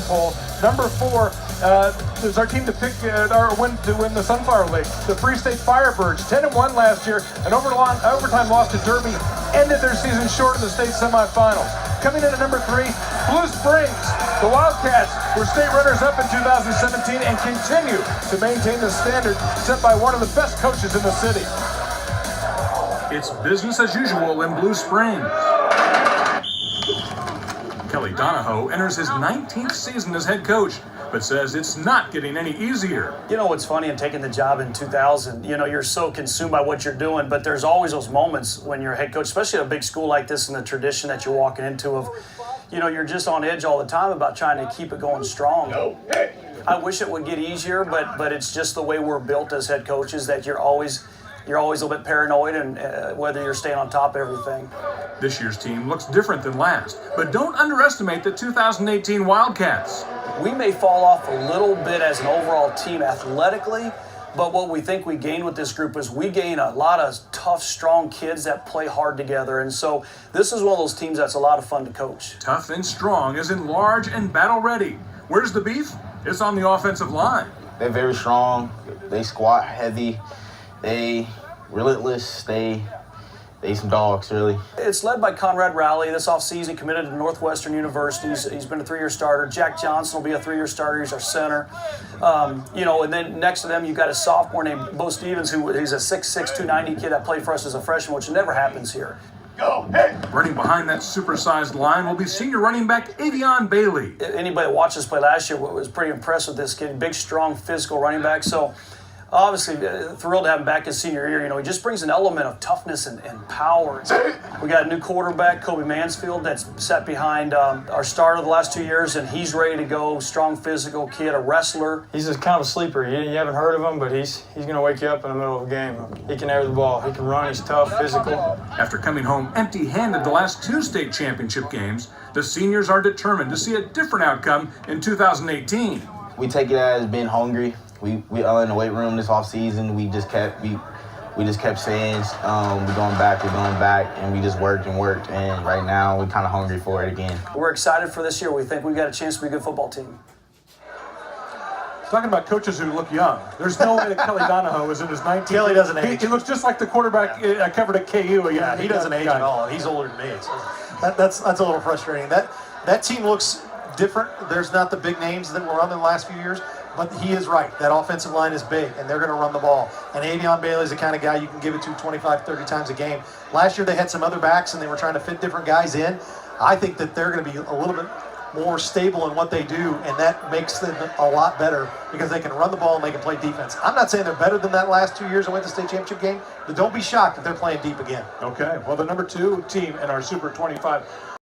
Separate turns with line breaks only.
poll. Number 4 is our team to pick to win the Sunflower League. The Free State Firebirds, 10-1 last year, an overtime loss to Derby, ended their season short in the state semifinals. Coming in at number 3, Blue Springs. The Wildcats were state runners-up in 2017 and continue to maintain the standard set by one of the best coaches in the city.
It's business as usual in Blue Springs. Kelly Donahoe enters his 19th season as head coach, but says it's not getting any easier.
You know what's funny in taking the job in 2000, you're so consumed by what you're doing, but there's always those moments when you're a head coach, especially at a big school like this and the tradition that you're walking into of, you're just on edge all the time about trying to keep it going strong. I wish it would get easier, but it's just the way we're built as head coaches that you're always a little bit paranoid, and whether you're staying on top of everything.
This year's team looks different than last, but don't underestimate the 2018 Wildcats.
We may fall off a little bit as an overall team athletically, but what we think we gain with this group is we gain a lot of tough, strong kids that play hard together. And so this is one of those teams that's a lot of fun to coach.
Tough and strong as in large and battle ready. Where's the beef? It's on the offensive line.
They're very strong. They squat heavy. They relentless. They some dogs, really.
It's led by Conrad Rowley. This offseason committed to Northwestern University. He's been a 3-year starter. Jack Johnson will be a 3-year starter. He's our center. And then next to them, you've got a sophomore named Bo Stevens, he's a 6'6", 290 kid that played for us as a freshman, which never happens here.
Go, hey!
Running behind that supersized line will be senior running back Avion Bailey.
Anybody that watched us play last year was pretty impressed with this kid. Big, strong, physical running back. So obviously, thrilled to have him back his senior year. He just brings an element of toughness and power. We got a new quarterback, Kobe Mansfield, that's sat behind our starter the last 2 years, and he's ready to go. Strong, physical kid, a wrestler.
He's just kind of a sleeper. You haven't heard of him, but he's going to wake you up in the middle of a game. He can air the ball. He can run. He's tough, physical.
After coming home empty-handed the last 2 state championship games, the seniors are determined to see a different outcome in 2018.
We take it as being hungry. We are in the weight room this offseason. We just kept saying we're going back, and we just worked, and right now we're kind of hungry for it again.
We're excited for this year. We think we've got a chance to be a good football team.
Talking about coaches who look young, there's no way that Kelly Donahoe is in his 19th.
Kelly doesn't age.
He looks just like the quarterback I covered at KU.
Yeah, he doesn't age at all. He's older than me. So that's a little frustrating. That team looks different. There's not the big names that were on in the last few years. But he is right. That offensive line is big, and they're going to run the ball. And Avion Bailey is the kind of guy you can give it to 25, 30 times a game. Last year they had some other backs, and they were trying to fit different guys in. I think that they're going to be a little bit more stable in what they do, and that makes them a lot better because they can run the ball and they can play defense. I'm not saying they're better than that last 2 years I went to the state championship game, but don't be shocked if they're playing deep again.
Okay, well, the number 2 team in our Super 25